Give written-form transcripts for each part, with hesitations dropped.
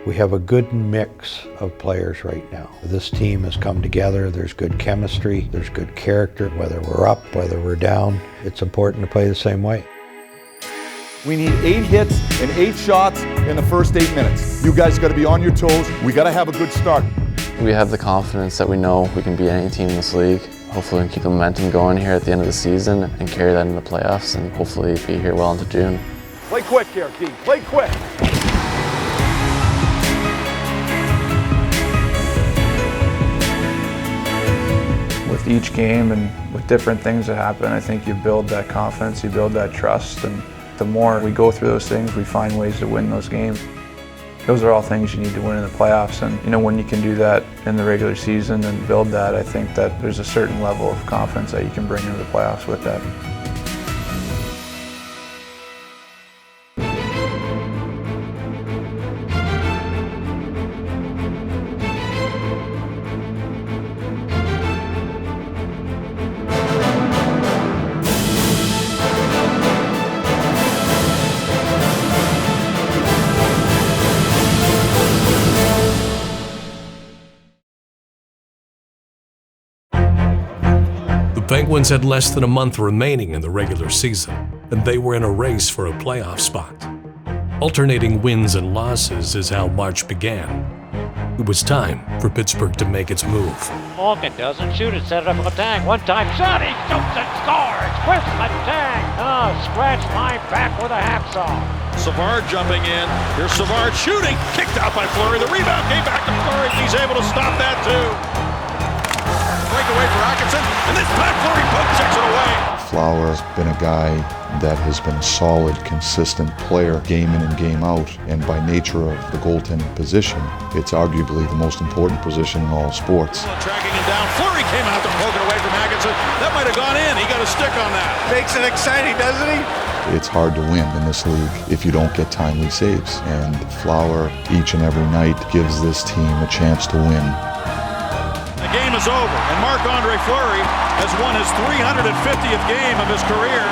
We have a good mix of players right now. This team has come together. There's good chemistry. There's good character. Whether we're up, whether we're down, it's important to play the same way. We need 8 hits and 8 shots in the first 8 minutes. You guys got to be on your toes. We got to have a good start. We have the confidence that we know we can beat any team in this league. Hopefully we can keep the momentum going here at the end of the season and carry that into the playoffs and hopefully be here well into June. Play quick here, Keith. Play quick. With each game and with different things that happen, I think you build that confidence, you build that trust, and the more we go through those things, we find ways to win those games. Those are all things you need to win in the playoffs, and when you can do that in the regular season and build that, I think that there's a certain level of confidence that you can bring into the playoffs with that. The Penguins had less than a month remaining in the regular season, and they were in a race for a playoff spot. Alternating wins and losses is how March began. It was time for Pittsburgh to make its move. Malkin doesn't shoot it, set it up on the tag. One-time shot, he shoots and scores with the tag. Oh, scratch line back with a hacksaw. Savard jumping in. Here's Savard shooting. Kicked out by Fleury. The rebound came back to Fleury. He's able to stop that too. Breakaway for Atkinson, and this time Fleury poke checks it away. Fleury's been a guy that has been a solid, consistent player game in and game out, and by nature of the goaltending position, it's arguably the most important position in all sports. Tracking him down, Fleury came out to poke it away from Atkinson. That might have gone in. He got a stick on that. Makes it exciting, doesn't he? It's hard to win in this league if you don't get timely saves, and Fleury each and every night gives this team a chance to win. The game is over, and Marc-Andre Fleury has won his 350th game of his career.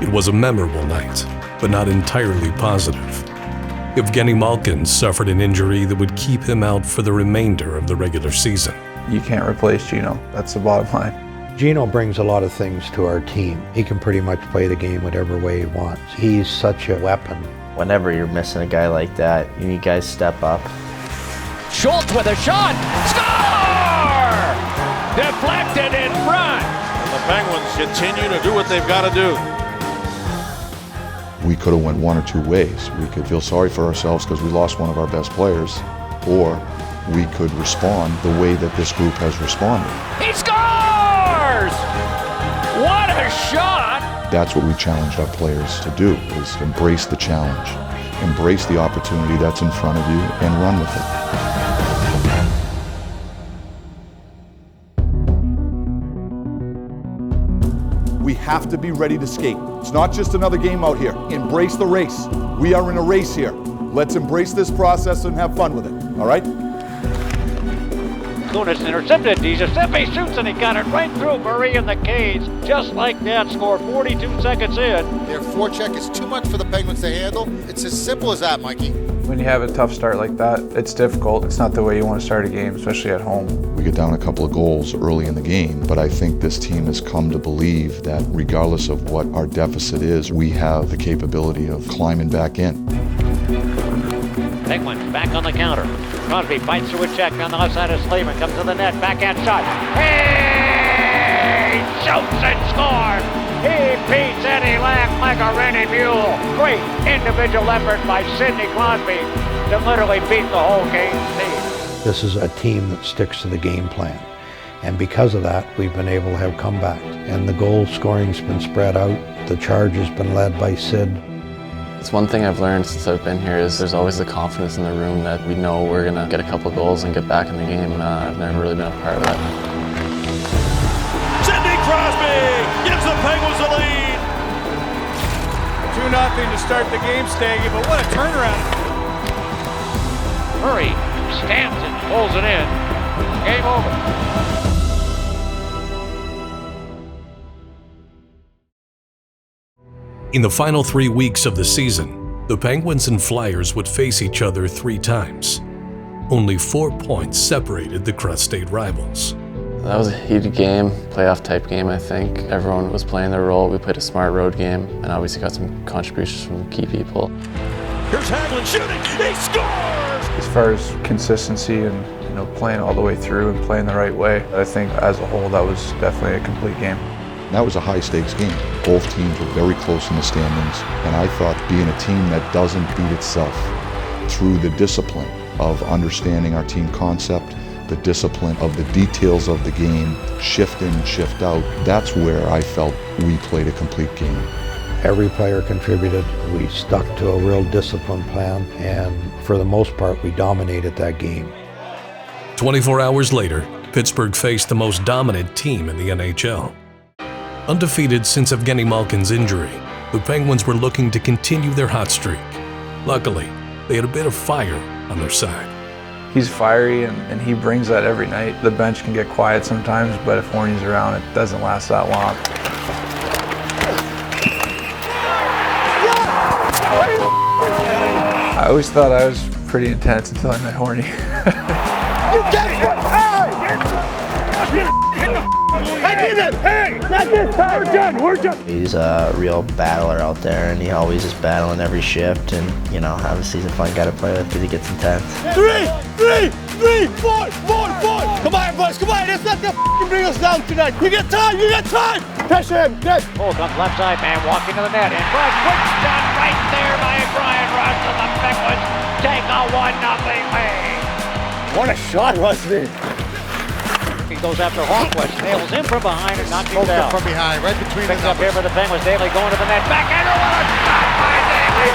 It was a memorable night, but not entirely positive. Evgeni Malkin suffered an injury that would keep him out for the remainder of the regular season. You can't replace Gino, that's the bottom line. Gino brings a lot of things to our team. He can pretty much play the game whatever way he wants. He's such a weapon. Whenever you're missing a guy like that, you need guys to step up. Schultz with a shot, score! Deflected in front. And the Penguins continue to do what they've got to do. We could have went one or two ways. We could feel sorry for ourselves because we lost one of our best players, or we could respond the way that this group has responded. He scores! What a shot! That's what we challenged our players to do, is embrace the challenge, embrace the opportunity that's in front of you, and run with it. We have to be ready to skate. It's not just another game out here. Embrace the race. We are in a race here. Let's embrace this process and have fun with it, all right? Kunis intercepted. Giuseppe shoots and he got it right through Murray in the cage. Just like that, score 42 seconds in. Their forecheck is too much for the Penguins to handle. It's as simple as that, Mikey. When you have a tough start like that, it's difficult. It's not the way you want to start a game, especially at home. We get down a couple of goals early in the game, but I think this team has come to believe that regardless of what our deficit is, we have the capability of climbing back in. Penguins back on the counter. Crosby fights through a check on the left side of Slavin, comes to the net, backhand shot. He shoots and scores! He beats Eddie Lack like a rented mule. Great individual effort by Sidney Crosby to literally beat the whole game team. This is a team that sticks to the game plan. And because of that, we've been able to have comebacks. And the goal scoring's been spread out. The charge has been led by Sid. It's one thing I've learned since I've been here is there's always the confidence in the room that we know we're going to get a couple goals and get back in the game. I've never really been a part of that. Sidney Crosby gives the Penguins the lead. 2-0 to start the game, Staggy, but what a turnaround. Murray stamps it, pulls it in. Game over. In the final 3 weeks of the season, the Penguins and Flyers would face each other 3 times. Only 4 points separated the Crust State rivals. That was a heated game, playoff type game, I think. Everyone was playing their role. We played a smart road game and obviously got some contributions from key people. Here's Hagelin shooting, he scores! As far as consistency and playing all the way through and playing the right way, I think as a whole that was definitely a complete game. That was a high-stakes game. Both teams were very close in the standings, and I thought being a team that doesn't beat itself through the discipline of understanding our team concept, the discipline of the details of the game, shift in, shift out, that's where I felt we played a complete game. Every player contributed. We stuck to a real disciplined plan, and for the most part, we dominated that game. 24 hours later, Pittsburgh faced the most dominant team in the NHL. Undefeated since Evgeni Malkin's injury, the Penguins were looking to continue their hot streak. Luckily, they had a bit of fire on their side. He's fiery and he brings that every night. The bench can get quiet sometimes, but if Horny's around, it doesn't last that long. I always thought I was pretty intense until I met Horny. Hey, not this time. We're done. He's a real battler out there, and he always is battling every shift. And obviously he's a fun guy to play with because he gets intense. 3, 4. Come on, boys, come on. Let's not bring us down tonight. You got time. Pressure him. Good. Pull comes left side, man, walking to the net. And quick shot right there by Bryan Rust, and the Penguins take a 1-0 lead. What a shot, Rusty. He goes after Hornqvist, nails him from behind and knocks him down. From behind, right between Picks the up here for the Penguins. Daly going to the net. Backhander, what a shot by Daly!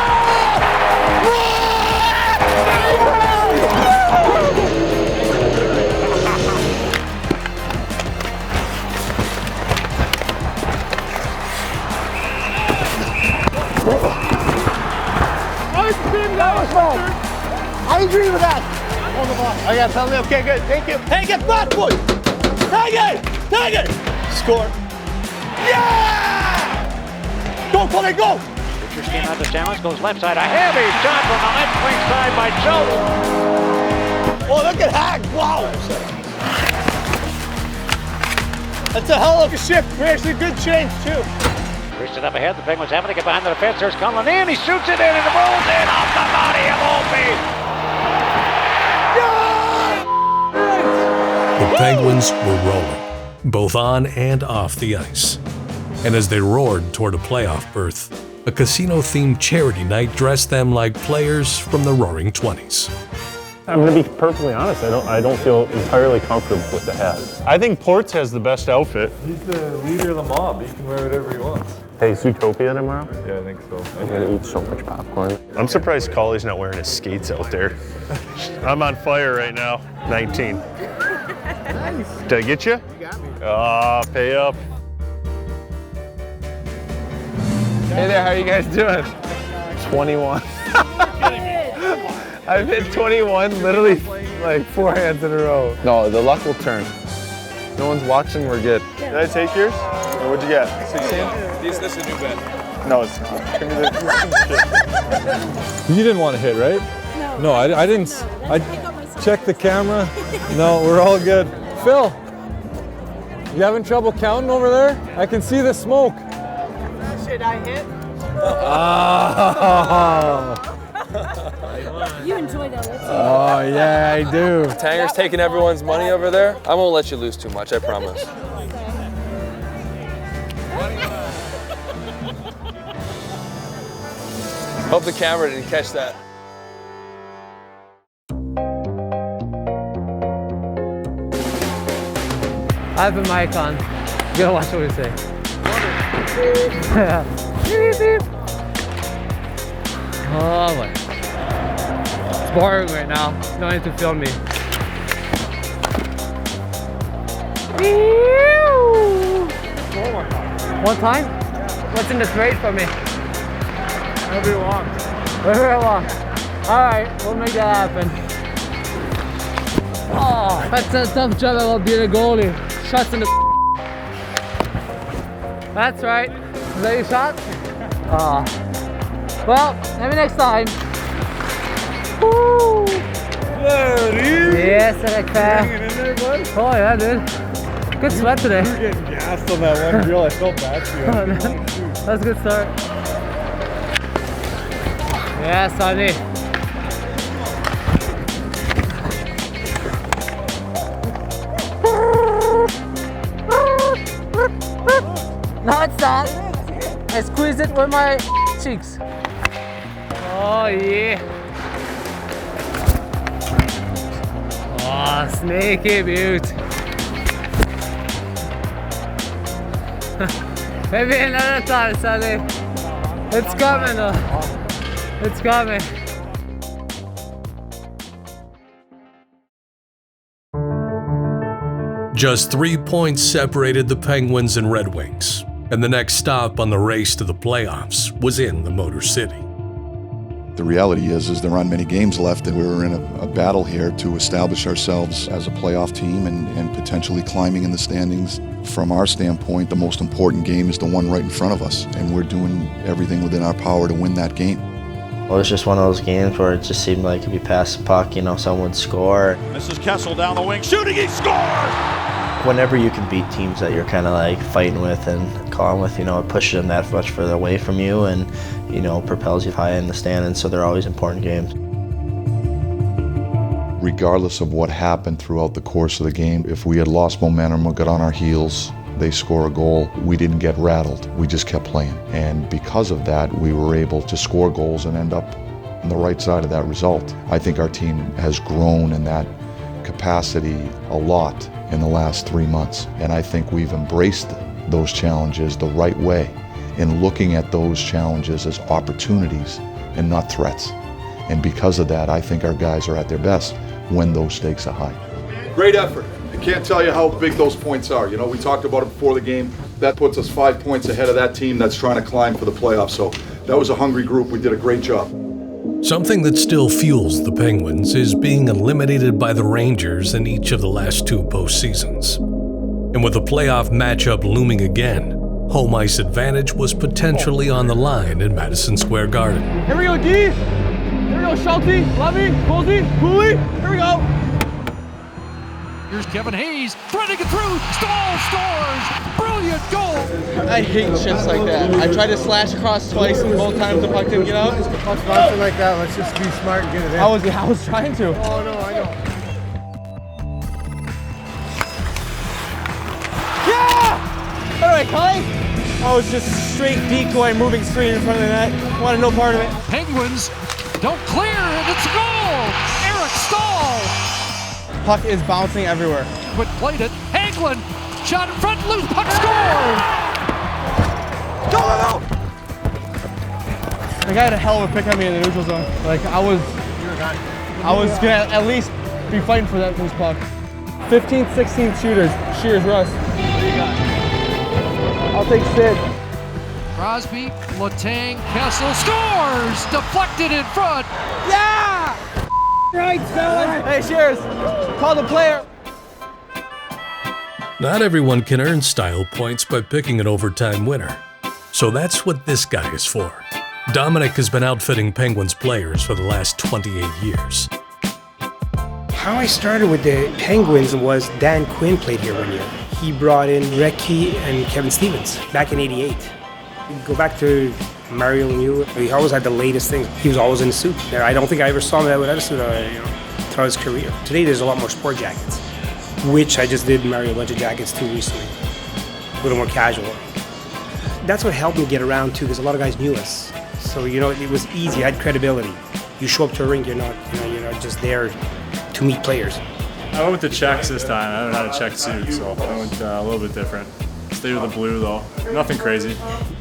I agree with that. On the ball. I got something. Okay, good. Thank you. Hey, get back, boy. Take it. Score. Yeah! Go, Colin, go. Richards came out the challenge, goes left side. A heavy shot from the left wing side by Joe. Oh, look at Hag. Wow. That's a hell of a shift. We're actually good change, too. Reached it up ahead. The Penguins having to get behind the defense. There's Conlon in. He shoots it in and it rolls in off the body of Opie. The Penguins were rolling, both on and off the ice. And as they roared toward a playoff berth, a casino-themed charity night dressed them like players from the Roaring '20s. I'm going to be perfectly honest, I don't feel entirely comfortable with the hat. I think Ports has the best outfit. He's the leader of the mob. He can wear whatever he wants. Hey, Zootopia tomorrow? Yeah, I think so. I'm going to eat so much popcorn. I'm surprised Colley's not wearing his skates out there. I'm on fire right now. 19. Nice. Did I get you? You got me. Pay up. Hey there, how you guys doing? 21. I've hit 21 literally like 4 hands in a row. No, the luck will turn. No one's watching, we're good. Did I take yours? Or what'd you get? 16? This is a new bet. No, it's give me the You didn't want to hit, right? No, I didn't. I checked the camera. No, we're all good. Phil, you having trouble counting over there? I can see the smoke. Should I hit? You enjoy that, let's see. Oh, yeah, I do. Tanger's taking everyone's money over there. I won't let you lose too much, I promise. Hope the camera didn't catch that. I have a mic on. You gotta watch what we say. Oh my. It's boring right now. No need to film me. One time? What's in the trade for me? Whatever you want. Whatever I want. Alright, we'll make that happen. Oh, that's a tough job about being a goalie. Shots in the That's right. Is that your shot? Well, maybe next time. Woo! Yes, I like that. Hanging in there, bud? Oh yeah, dude. Good sweat today. You were getting gassed on that one drill. I felt bad for you. That's a good start. Yeah, Sonny. No, it's not. I squeeze it with my cheeks. Oh, yeah. Oh, sneaky beaut. Maybe another time, Sonny. It's coming, though. It's coming. Just 3 points separated the Penguins and Red Wings, and the next stop on the race to the playoffs was in the Motor City. The reality is there aren't many games left, and we're in a battle here to establish ourselves as a playoff team and potentially climbing in the standings. From our standpoint, the most important game is the one right in front of us, and we're doing everything within our power to win that game. Well, it was just one of those games where it just seemed like if you pass the puck, you know, someone would score. This is Kessel down the wing, shooting, he scores! Whenever you can beat teams that you're kind of like fighting with and calling with, you know, it pushes them that much further away from you and, you know, propels you high in the standings, so they're always important games. Regardless of what happened throughout the course of the game, if we had lost momentum or got on our heels, they score a goal, we didn't get rattled, we just kept playing. And because of that, we were able to score goals and end up on the right side of that result. I think our team has grown in that capacity a lot in the last 3 months. And I think we've embraced those challenges the right way in looking at those challenges as opportunities and not threats. And because of that, I think our guys are at their best when those stakes are high. Great effort. I can't tell you how big those points are. You know, we talked about it before the game. That puts us 5 points ahead of that team that's trying to climb for the playoffs. So that was a hungry group. We did a great job. Something that still fuels the Penguins is being eliminated by the Rangers in each of the last 2 postseasons. And with the playoff matchup looming again, home ice advantage was potentially on the line in Madison Square Garden. Here we go, D. Here we go, Schulte, Levy, Cooley, Cooley. Here we go. Here's Kevin Hayes, threading it through, Stahl scores! Brilliant goal! I hate shits like that. I tried to slash across twice and both times the puck didn't get out. Puck's bouncing like that, let's just be smart and get it in. I was trying to. Oh no, I know. Yeah! All right, Kelly. I was just straight decoy moving straight in front of the net. Wanted no part of it. Penguins don't clear, and it's a goal! Eric Stahl! Puck is bouncing everywhere. Quick played it. Hanklin, shot in front, loose puck, score! Go, go, go! The guy had a hell of a pick on me in the neutral zone. Like I was gonna at least be fighting for that loose puck. 15th, 16th shooters. Cheers, Russ. I'll take Sid. Crosby, Letang, Kessel scores! Deflected in front. Yeah! Right, fellas. Hey, cheers. Call the player. Not everyone can earn style points by picking an overtime winner. So that's what this guy is for. Dominic has been outfitting Penguins players for the last 28 years. How I started with the Penguins was Dan Quinn played here one year. He brought in Recchi and Kevin Stevens back in '88. Go back to Mario Lemieux. He always had the latest things. He was always in a suit. I don't think I ever saw him without a suit throughout his career. Today there's a lot more sport jackets, which I just did Mario a bunch of jackets too recently. A little more casual. That's what helped me get around too, because a lot of guys knew us. So it was easy. I had credibility. You show up to a rink, you're not just there to meet players. I went with the checks this time. I haven't had a check suit, so I went a little bit different. Stay with the blue though. Nothing crazy.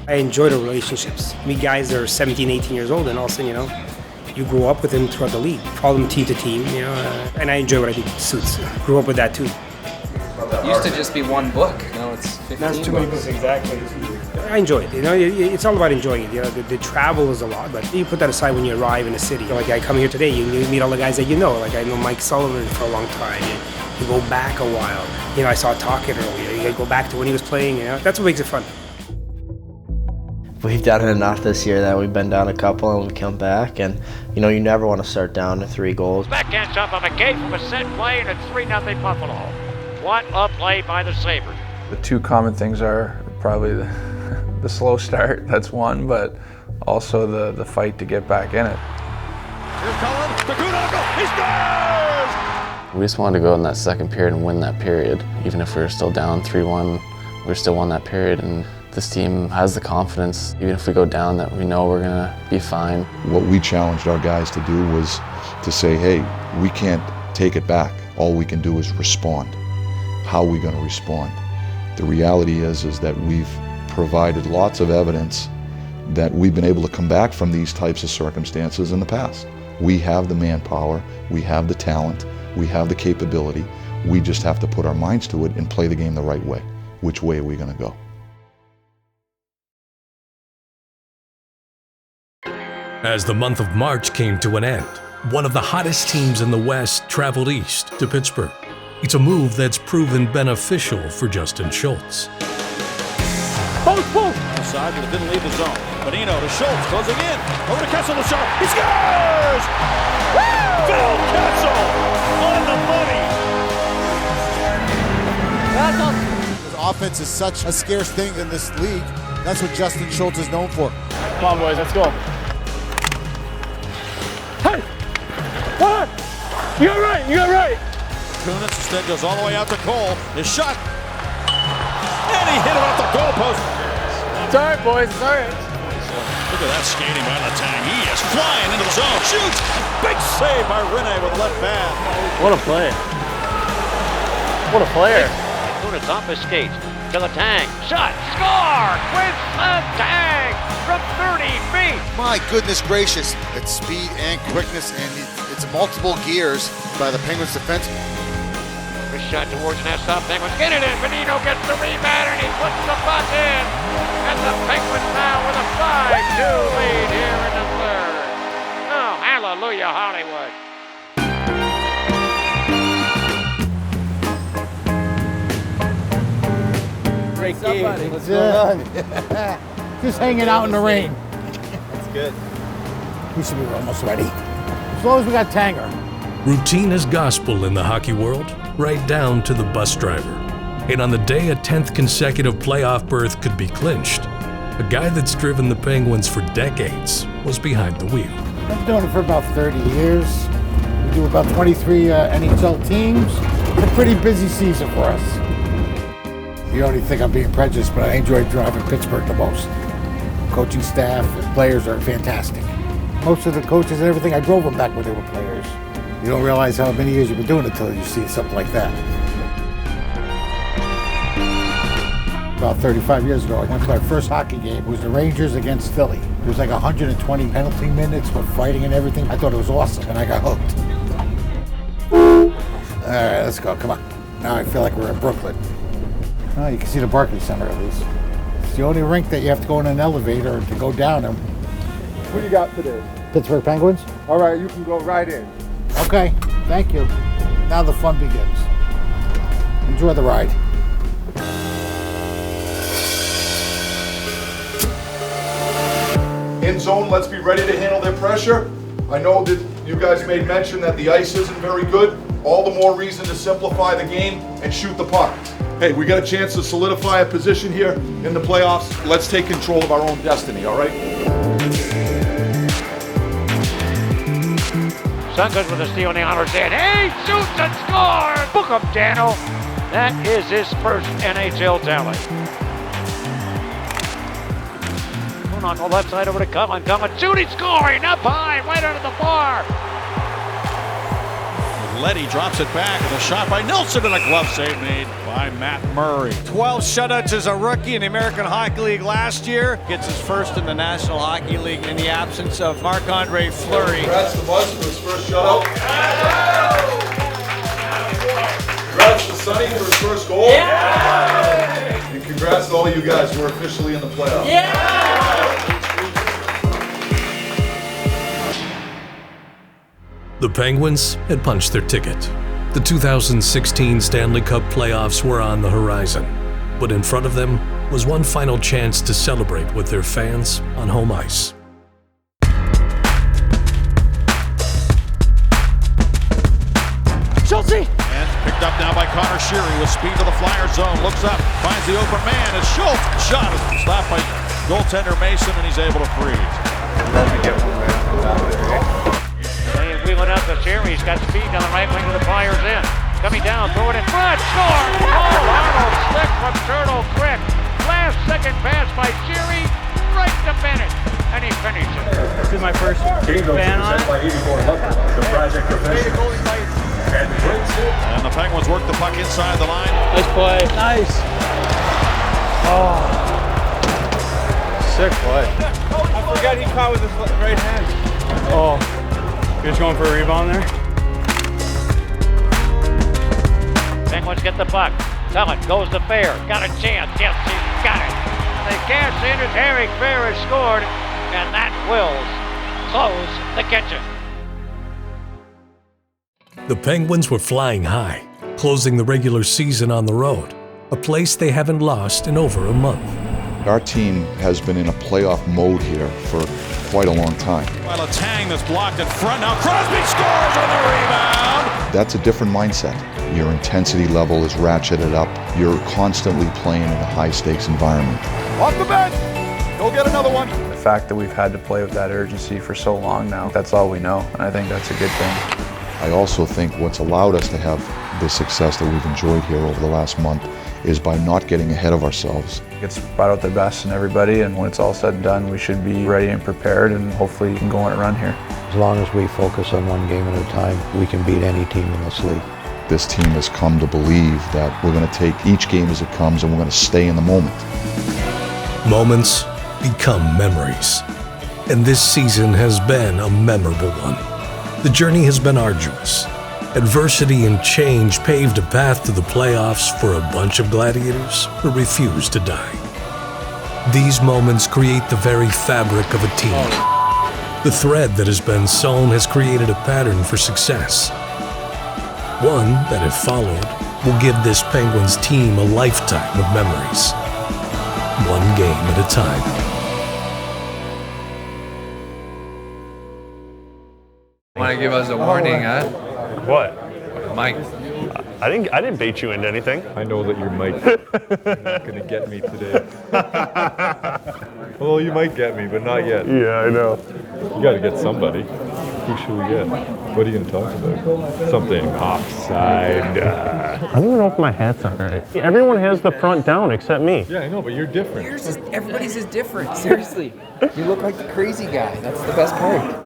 I enjoy the relationships. Meet guys that are 17, 18 years old, and all of a sudden, you grow up with them throughout the league. Follow them team to team, and I enjoy what I do. Suits. Grew up with that too. It used to just be one book. Now it's 15 That's too many books, exactly. I enjoy it. It's all about enjoying it. The travel is a lot, but you put that aside when you arrive in a city. Like I come here today, you meet all the guys that you know. Like I know Mike Sullivan for a long time. You go back a while. I saw Talkett earlier. You go back to when he was playing. That's what makes it fun. We've done it enough this year that we've been down a couple and we've come back, and you know, you never want to start down to 3 goals. Backhand shot by McKay from a set play, and it's 3-0 Buffalo. What a play by the Sabres. The two common things are probably the slow start, that's one, but also the fight to get back in it. Here's Cullen, the Kuhnagel, he scores! We just wanted to go in that second period and win that period. Even if we were still down 3-1, we still won that period, and this team has the confidence, even if we go down, that we know we're gonna be fine. What we challenged our guys to do was to say, hey, we can't take it back. All we can do is respond. How are we gonna respond? The reality is that we've provided lots of evidence that we've been able to come back from these types of circumstances in the past. We have the manpower, we have the talent, we have the capability. We just have to put our minds to it and play the game the right way. Which way are we gonna go? As the month of March came to an end, one of the hottest teams in the West traveled east to Pittsburgh. It's a move that's proven beneficial for Justin Schultz. Post! Inside, but it didn't leave the zone. Bonino to Schultz, closing in. Over to Kessel, the shot. He scores! Woo! Phil Kessel on the money. That's awesome. Offense is such a scarce thing in this league. That's what Justin Schultz is known for. Come on, boys, let's go. Hey! What? You got right! Kunis instead goes all the way out to Cole. His shot. And he hit it off the goalpost. It's all right, boys, it's all right. Look at that skating by Letang. He is flying into the zone. Shoots! Big save by Rene with the left pad. What a play. What a player. Kunis off his skates to Letang. Shot! Score! With Letang from 30 feet. My goodness gracious. It's speed and quickness, and it's multiple gears by the Penguins defense. This shot towards the net stop. Penguins get it in. Bonino gets the rebound, and he puts the puck in. And the Penguins now with a 5-2 lead here in the third. Oh, hallelujah, Hollywood. Great game. What's going on? Just hanging out in the rain. That's good. We should be almost ready. As long as we got Tanger. Routine is gospel in the hockey world, right down to the bus driver. And on the day a 10th consecutive playoff berth could be clinched, a guy that's driven the Penguins for decades was behind the wheel. I've been doing it for about 30 years. We do about 23 NHL teams. It's a pretty busy season for us. You don't even think I'm being prejudiced, but I enjoy driving Pittsburgh the most. Coaching staff and players are fantastic. Most of the coaches and everything, I drove them back when they were players. You don't realize how many years you've been doing it until you see something like that. About 35 years ago, I went to my first hockey game. It was the Rangers against Philly. It was like 120 penalty minutes with fighting and everything. I thought it was awesome, and I got hooked. All right, let's go, come on. Now I feel like we're in Brooklyn. Oh, you can see the Barclays Center at least. It's the only rink that you have to go in an elevator to go down them. Who you got today? Pittsburgh Penguins? All right, you can go right in. Okay, thank you. Now the fun begins. Enjoy the ride. In zone, let's be ready to handle their pressure. I know that you guys made mention that the ice isn't very good. All the more reason to simplify the game and shoot the puck. Hey, we got a chance to solidify a position here in the playoffs. Let's take control of our own destiny, all right? Sunkus with a steal in the honors end. He shoots and scores! Book him, Dano. That is his first NHL tally. Going on the left side over to Cullen. Cullen shooting, scoring, up high, right under the bar. Letty drops it back, and a shot by Nelson, and a glove save made by Matt Murray. 12 shutouts as a rookie in the American Hockey League last year. Gets his first in the National Hockey League in the absence of Marc-Andre Fleury. Congrats to Buzz for his first shutout. Congrats to Sonny for his first goal. And congrats to all you guys who are officially in the playoffs. The Penguins had punched their ticket. The 2016 Stanley Cup playoffs were on the horizon, but in front of them was one final chance to celebrate with their fans on home ice. Schultz! And picked up now by Connor Sheary with speed to the Flyer zone. Looks up, finds the open man. It's Schultz. Shot is stopped by goaltender Mason, and he's able to freeze. Love to get one man. He's wheeling up to Sheary. He's got speed down the right wing of the Flyers in. Coming down, throw it in front, score! Oh, Arnold slick from Turtle Creek. Last second pass by Sheary, right to Bennett, and he finishes. This is my first big fan on it. The project professional. And the Penguins work the puck inside the line. Nice play. Nice. Oh. Sick play. I forgot he caught with his right hand. Oh. You're just going for a rebound there? Penguins get the puck. Tullett goes to Fair. Got a chance. Yes, he's got it. They cash in as Eric Fair has scored, and that will close the kitchen. The Penguins were flying high, closing the regular season on the road, a place they haven't lost in over a month. Our team has been in a playoff mode here for quite a long time. While a Tang that's blocked in front. Now Crosby scores on the rebound. That's a different mindset. Your intensity level is ratcheted up. You're constantly playing in a high-stakes environment. Off the bench! Go get another one! The fact that we've had to play with that urgency for so long now, that's all we know, and I think that's a good thing. I also think what's allowed us to have the success that we've enjoyed here over the last month is by not getting ahead of ourselves. It's brought out the best in everybody, and when it's all said and done, we should be ready and prepared, and hopefully we can go on a run here. As long as we focus on one game at a time, we can beat any team in this league. This team has come to believe that we're going to take each game as it comes and we're going to stay in the moment. Moments become memories, and this season has been a memorable one. The journey has been arduous. Adversity and change paved a path to the playoffs for a bunch of gladiators who refuse to die. These moments create the very fabric of a team. The thread that has been sewn has created a pattern for success. One that, if followed, will give this Penguins team a lifetime of memories. One game at a time. Want to give us a warning, huh? What? Mike. I didn't bait you into anything. I know that you might. You're not going to get me today. Well, you might get me, but not yet. Yeah, I know. You got to get somebody. Who should we get? What are you going to talk about? Something offside. I don't even know if my hat's on right. Everyone has the front down except me. Yeah, I know, but you're different. Everybody's is different. Seriously. You look like the crazy guy. That's the best part.